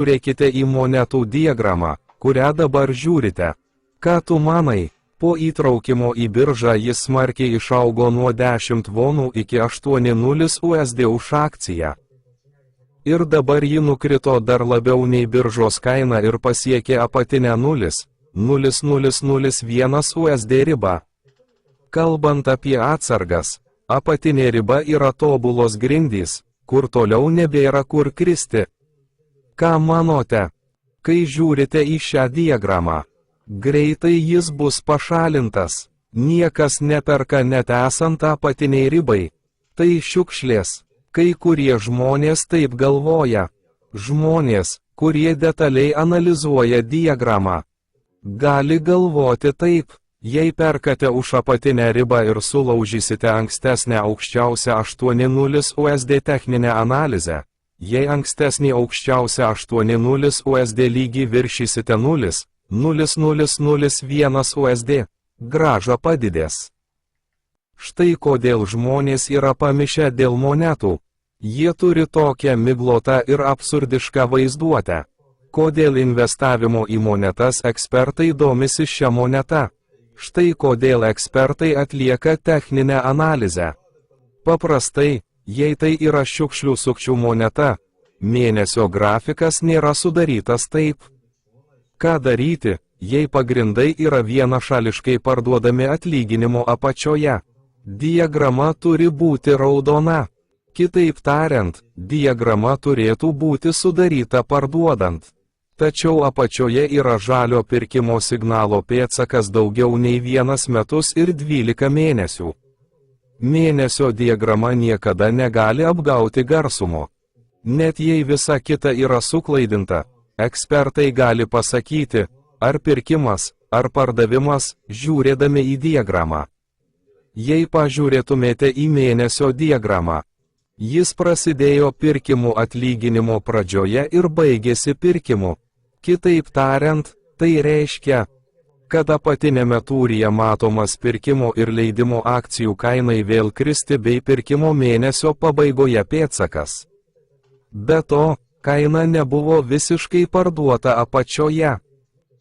Žiūrėkite į monetų diagramą, kurią dabar žiūrite. Ką tu manai? Po įtraukimo į biržą jis smarkiai išaugo nuo 10 vonų iki 8,0 USD už akciją. Ir dabar ji nukrito dar labiau nei biržos kaina ir pasiekė apatinę 0,0001 USD ribą. Kalbant apie atsargas, apatinė riba yra tobulos grindys, kur toliau nebėra kur kristi. Ką manote? Kai žiūrite į šią diagramą, greitai jis bus pašalintas. Niekas neperka net esant apatiniai ribai. Tai šiukšlės. Kai kurie žmonės taip galvoja. Žmonės, kurie detaliai analizuoja diagramą, gali galvoti taip. Jei perkate už apatinę ribą ir sulaužysite ankstesnę aukščiausią 8,0 USD techninę analizę, jei ankstesnį aukščiausią 8,0 USD lygį viršysite 0,0001 USD, grąža padidės. Štai kodėl žmonės yra pamišę dėl monetų. Jie turi tokią miglotą ir absurdišką vaizduotę. Kodėl investavimo į monetas ekspertai domisi šią monetą? Štai kodėl ekspertai atlieka techninę analizę. Paprastai, jei tai yra šiukšlių sukčių moneta, mėnesio grafikas nėra sudarytas taip. Ką daryti, jei pagrindai yra vienašališkai parduodami atlyginimo apačioje? Diagrama turi būti raudona. Kitaip tariant, diagrama turėtų būti sudaryta parduodant. Tačiau apačioje yra žalio pirkimo signalo pėdsakas daugiau nei 1 metus ir 12 mėnesių. Mėnesio diagrama niekada negali apgauti garsumo. Net jei visa kita yra suklaidinta, ekspertai gali pasakyti, ar pirkimas, ar pardavimas, žiūrėdami į diagramą. Jei pažiūrėtumėte į mėnesio diagramą, jis prasidėjo pirkimų atlyginimo pradžioje ir baigėsi pirkimu. Kitaip tariant, tai reiškia, kad apatinėme tūryje matomas pirkimo ir leidimo akcijų kainai vėl kristi bei pirkimo mėnesio pabaigoje pėdsakas. Be to, kaina nebuvo visiškai parduota apačioje.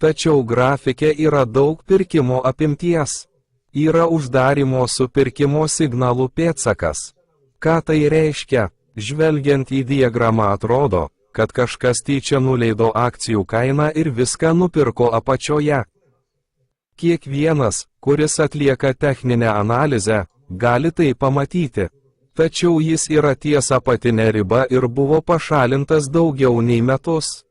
Tačiau grafike yra daug pirkimo apimties. Yra uždarimo su pirkimo signalų pėdsakas. Ką tai reiškia? Žvelgiant į diagramą atrodo, kad kažkas tyčia nuleido akcijų kainą ir viską nupirko apačioje. Kiekvienas, kuris atlieka techninę analizę, gali tai pamatyti. Tačiau jis yra ties apatinė riba ir buvo pašalintas daugiau nei metus.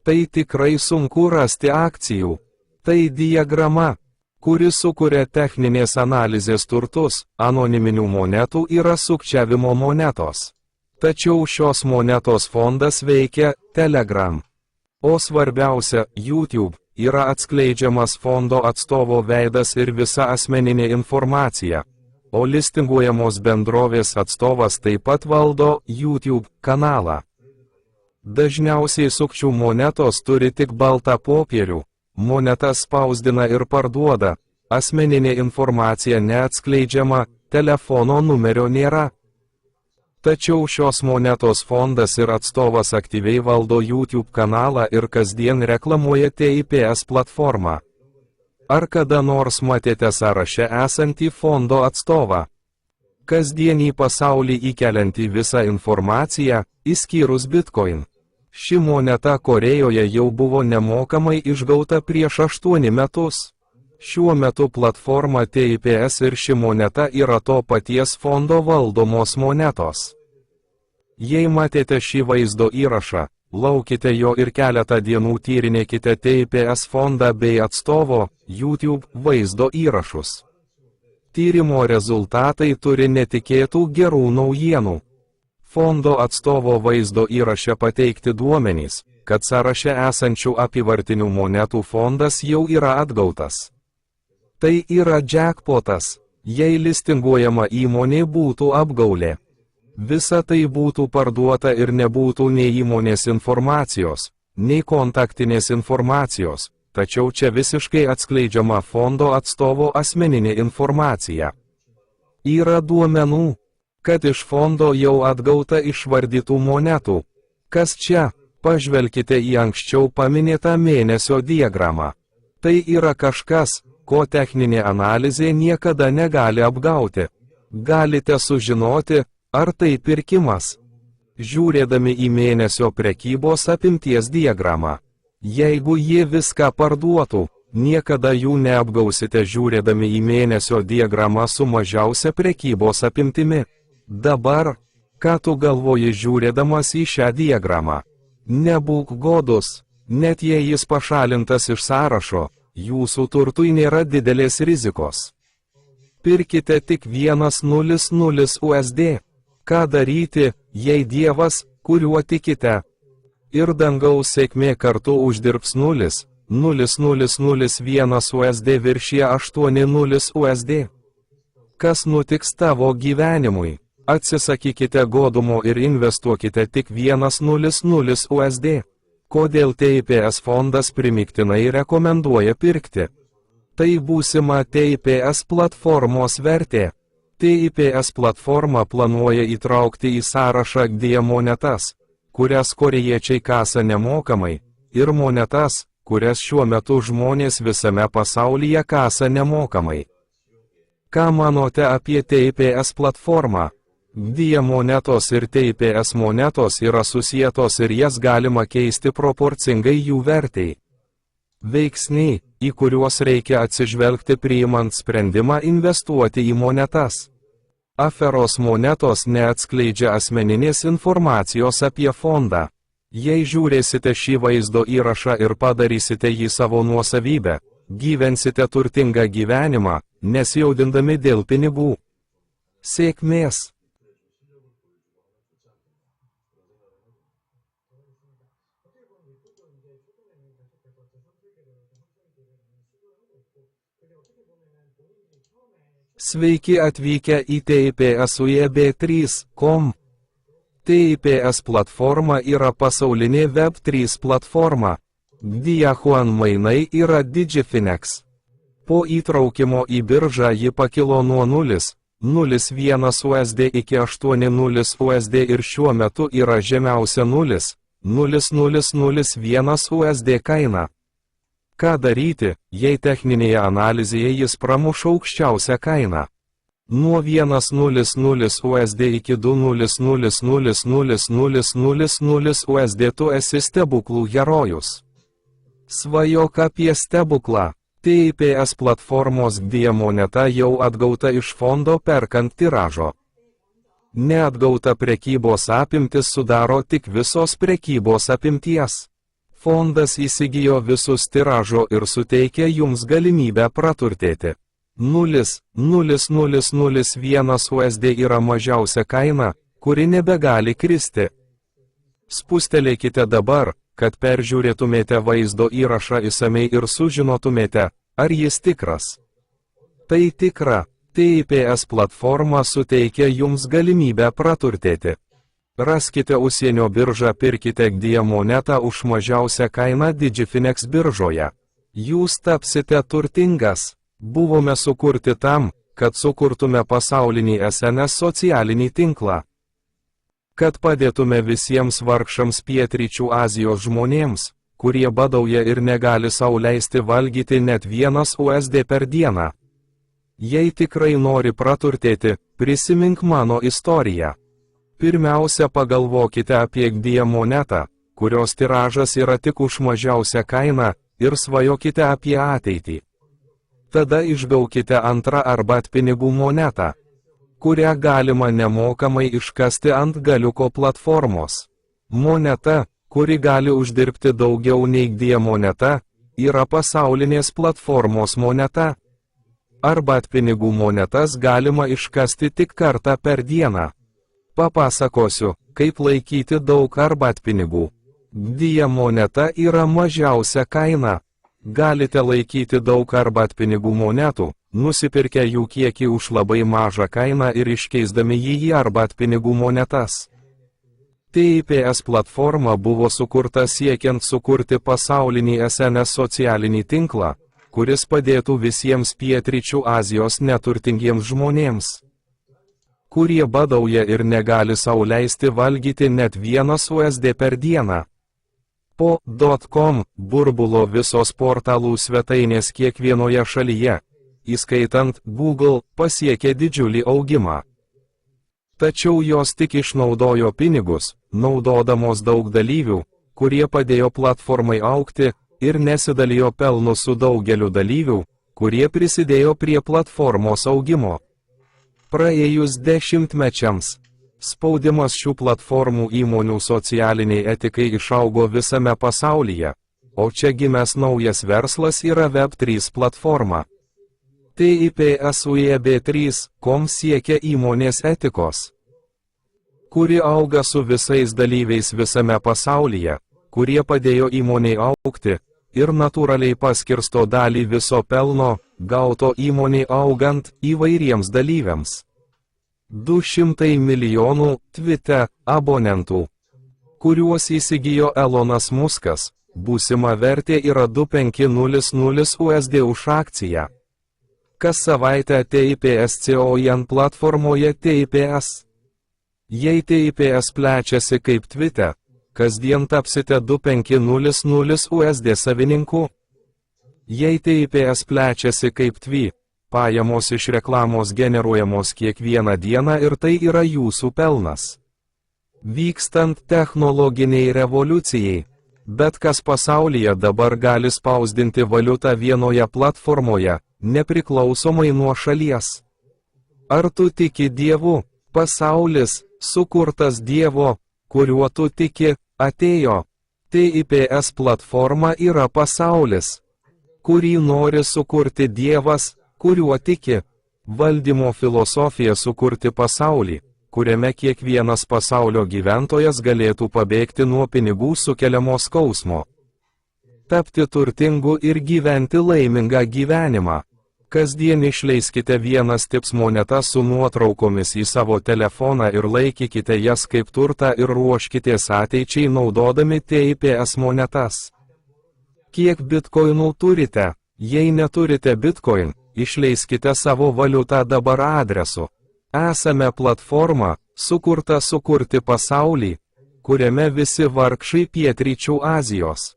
Tai tikrai sunku rasti akcijų. Tai diagrama, kuri sukuria techninės analizės turtus, anoniminių monetų yra sukčiavimo monetos. Tačiau šios monetos fondas veikia Telegram. O svarbiausia, YouTube, yra atskleidžiamas fondo atstovo veidas ir visa asmeninė informacija. O listinguojamos bendrovės atstovas taip pat valdo YouTube kanalą. Dažniausiai sukčių monetos turi tik baltą popierių. Monetas spausdina ir parduoda. Asmeninė informacija neatskleidžiama, telefono numerio nėra. Tačiau šios monetos fondas ir atstovas aktyviai valdo YouTube kanalą ir kasdien reklamuoja TIPS platformą. Ar kada nors matėte sąraše esantį fondo atstovą? Kasdien į pasaulį įkeliantį visą informaciją, išskyrus Bitcoin. Ši moneta Korejoje jau buvo nemokamai išgauta prieš 8 metus. Šiuo metu platforma TIPS ir ši moneta yra to paties fondo valdomos monetos. Jei matėte šį vaizdo įrašą, laukite jo ir keletą dienų tyrinėkite TIPS fondą bei atstovo YouTube vaizdo įrašus. Tyrimo rezultatai turi netikėtų gerų naujienų. Fondo atstovo vaizdo įraše pateikti duomenys, kad sąraše esančių apyvartinių monetų fondas jau yra atgautas. Tai yra jackpotas, jei listinguojama įmonė būtų apgaulė. Visa tai būtų parduota ir nebūtų nei įmonės informacijos, nei kontaktinės informacijos, tačiau čia visiškai atskleidžiama fondo atstovo asmeninė informacija. Yra duomenų, kad iš fondo jau atgauta išvardytų monetų. Kas čia? Pažvelkite į anksčiau paminėtą mėnesio diagramą. Tai yra kažkas, ko techninė analizė niekada negali apgauti. Galite sužinoti, ar tai pirkimas. Žiūrėdami į mėnesio prekybos apimties diagramą. Jeigu jie viską parduotų, niekada jų neapgausite žiūrėdami į mėnesio diagramą su mažiausia prekybos apimtimi. Dabar, ką tu galvoji žiūrėdamas į šią diagramą? Nebūk godus, net jei jis pašalintas iš sąrašo, jūsų turtui nėra didelės rizikos. Pirkite tik 100 USD. Ką daryti, jei Dievas, kuriuo tikite, ir dangaus sėkmė kartu uždirbs 0,0001 USD viršyje 80 USD? Kas nutiks tavo gyvenimui? Atsisakykite godumo ir investuokite tik 100 USD. Kodėl TIPS fondas primiktinai rekomenduoja pirkti? Tai būsima TIPS platformos vertė. TIPS platforma planuoja įtraukti į sąrašą GDIA monetas, kurias korėjiečiai kasa nemokamai, ir monetas, kurias šiuo metu žmonės visame pasaulyje kasa nemokamai. Ką manote apie TIPS platformą? GDIA monetos ir TIPS monetos yra susietos ir jas galima keisti proporcingai jų vertei. Veiksniai, į kuriuos reikia atsižvelgti priimant sprendimą investuoti į monetas. Aferos monetos neatskleidžia asmeninės informacijos apie fondą. Jei žiūrėsite šį vaizdo įrašą ir padarysite jį savo nuosavybę, gyvensite turtingą gyvenimą, nesijaudindami dėl pinigų. Sėkmės! Sveiki atvykę į TIPS UEB3.com. TIPS platforma yra pasaulinė Web3 platforma. GDIA Yuan mainai yra DigiFinex. Po įtraukimo į biržą ji pakilo nuo 0,01 USD iki 8,0 USD ir šiuo metu yra žemiausia 0,0001 USD kaina. Ką daryti, jei techninėje analizėje jis pramuša aukščiausią kainą? Nuo 1,00 USD iki 2,0000000 USD tu esi stebuklų herojus. Svajok apie stebuklą. TIPS platformos GDIA moneta jau atgauta iš fondo perkant tiražo. Neatgauta prekybos apimtis sudaro tik visos prekybos apimties. Fondas įsigijo visus tiražo ir suteikia jums galimybę praturtėti. 0,0001 USD yra mažiausia kaina, kuri nebegali kristi. Spustelėkite dabar, kad peržiūrėtumėte vaizdo įrašą išsamei ir sužinotumėte, ar jis tikras. Tai tikra, TIPS platforma suteikia jums galimybę praturtėti. Raskite užsienio biržą, pirkite GDIA monetą už mažiausią kainą DigiFinex biržoje. Jūs tapsite turtingas. Buvome sukurti tam, kad sukurtume pasaulinį SNS socialinį tinklą. Kad padėtume visiems vargšams pietryčių Azijos žmonėms, kurie badauja ir negali sau leisti valgyti net 1 USD per dieną. Jei tikrai nori praturtėti, prisimink mano istoriją. Pirmiausia, pagalvokite apie GDIA monetą, kurios tiražas yra tik už mažiausią kainą, ir svajokite apie ateitį. Tada išgaukite antrą arbatpinigų monetą, kurią galima nemokamai iškasti ant galiuko platformos. Moneta, kuri gali uždirbti daugiau nei GDIA moneta, yra pasaulinės platformos moneta. Arbatpinigų monetas galima iškasti tik kartą per dieną. Papasakosiu, kaip laikyti daug arbatpinigų. GDIA moneta yra mažiausia kaina. Galite laikyti daug arbatpinigų monetų, nusipirkę jų kiekį už labai mažą kainą ir iškeisdami jį į arbatpinigų monetas. TIPS platforma buvo sukurta siekiant sukurti pasaulinį SNS socialinį tinklą, kuris padėtų visiems pietryčių Azijos neturtingiems žmonėms, kurie badauja ir negali sau leisti valgyti net 1 USD per dieną. Po .com burbulo visos portalų svetainės kiekvienoje šalyje, įskaitant Google, pasiekė didžiulį augimą. Tačiau jos tik išnaudojo pinigus, naudodamos daug dalyvių, kurie padėjo platformai augti, ir nesidalijo pelnu su daugeliu dalyvių, kurie prisidėjo prie platformos augimo. Praėjus dešimtmečiams, spaudimas šių platformų įmonių socialiniai etikai išaugo visame pasaulyje, o čia gimęs naujas verslas yra Web3 platforma. TIPSUEB3.com siekia įmonės etikos, kuri auga su visais dalyviais visame pasaulyje, kurie padėjo įmoniai augti, ir natūraliai paskirsto dalį viso pelno, gauto įmoniai augant, įvairiems dalyviams. 200 milijonų Twitter abonentų, kuriuos įsigijo Elonas Muskas, būsima vertė yra 2500 USD už akciją. Kas savaitę TIPS.COIN platformoje TIPS. Jei TIPS plečiasi kaip Twitter, kasdien tapsite 2500 USD savininku. Jei TIPS plečiasi kaip Twi, pajamos iš reklamos generuojamos kiekvieną dieną ir tai yra jūsų pelnas. Vykstant technologiniai revoliucijai, bet kas pasaulyje dabar gali spausdinti valiutą vienoje platformoje, nepriklausomai nuo šalies. Ar tu tiki Dievu? Pasaulis, sukurtas Dievo, kuriuo tu tiki, atėjo. TIPS platforma yra pasaulis, kurį nori sukurti Dievas, kuriuo tiki. Valdymo filosofija sukurti pasaulį, kuriame kiekvienas pasaulio gyventojas galėtų pabėgti nuo pinigų sukeliamo skausmo. Tapti turtingu ir gyventi laimingą gyvenimą. Kasdien išleiskite vienas tips monetas su nuotraukomis į savo telefoną ir laikykite jas kaip turtą ir ruoškitės ateičiai naudodami TIPS monetas. Kiek bitkoinų turite? Jei neturite bitcoin, išleiskite savo valiutą dabar adresu. Esame platforma, sukurta sukurti pasaulį, kuriame visi vargšai pietryčių Azijos,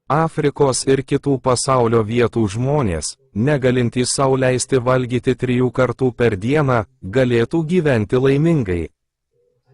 Afrikos ir kitų pasaulio vietų žmonės, negalintys sau leisti valgyti 3 kartų per dieną, galėtų gyventi laimingai.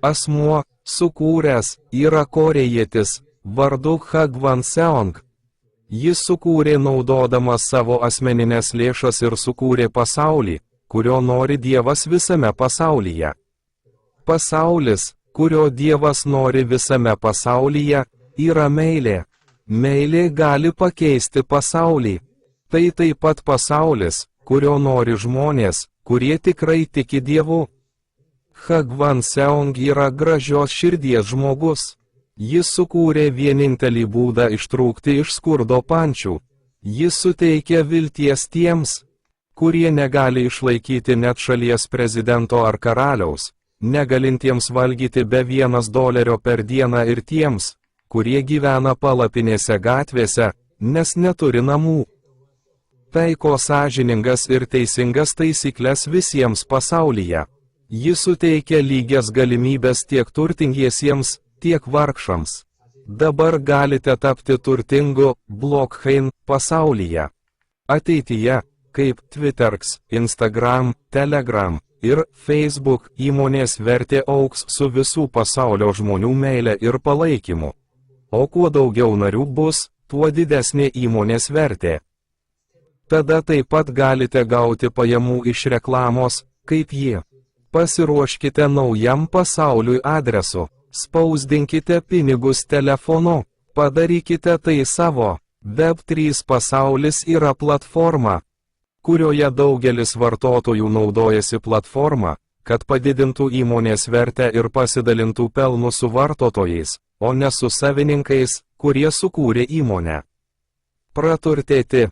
Asmuo, sukūręs, yra korėjietis, vardu Hagvan Seong. Jis sukūrė naudodamas savo asmeninės lėšas ir sukūrė pasaulį, kurio nori Dievas visame pasaulyje. Pasaulis, kurio Dievas nori visame pasaulyje, yra meilė. Meilė gali pakeisti pasaulį. Tai taip pat pasaulis, kurio nori žmonės, kurie tikrai tiki Dievu. Hagvan Seong yra gražios širdies žmogus. Jis sukūrė vienintelį būdą ištrūkti iš skurdo pančių. Jis suteikia vilties tiems, kurie negali išlaikyti net šalies prezidento ar karaliaus, negalintiems valgyti be $1 per dieną ir tiems, kurie gyvena palapinėse gatvėse, nes neturi namų. Taiko sąžiningas ir teisingas taisyklės visiems pasaulyje. Jis suteikia lygias galimybės tiek turtingiesiems, tiek vargšams. Dabar galite tapti turtingu blockchain pasaulyje. Ateityje, kaip Twitterx, Instagram, Telegram ir Facebook įmonės vertė augs su visų pasaulio žmonių meile ir palaikymu. O kuo daugiau narių bus, tuo didesnė įmonės vertė. Tada taip pat galite gauti pajamų iš reklamos, kaip jie. Pasiruoškite naujam pasauliui adresu. Spausdinkite pinigus telefonu. Padarykite tai savo. Web3 pasaulis yra platforma, kurioje daugelis vartotojų naudojasi platforma, kad padidintų įmonės vertę ir pasidalintų pelnu su vartotojais, o ne su savininkais, kurie sukūrė įmonę. Praturtėti.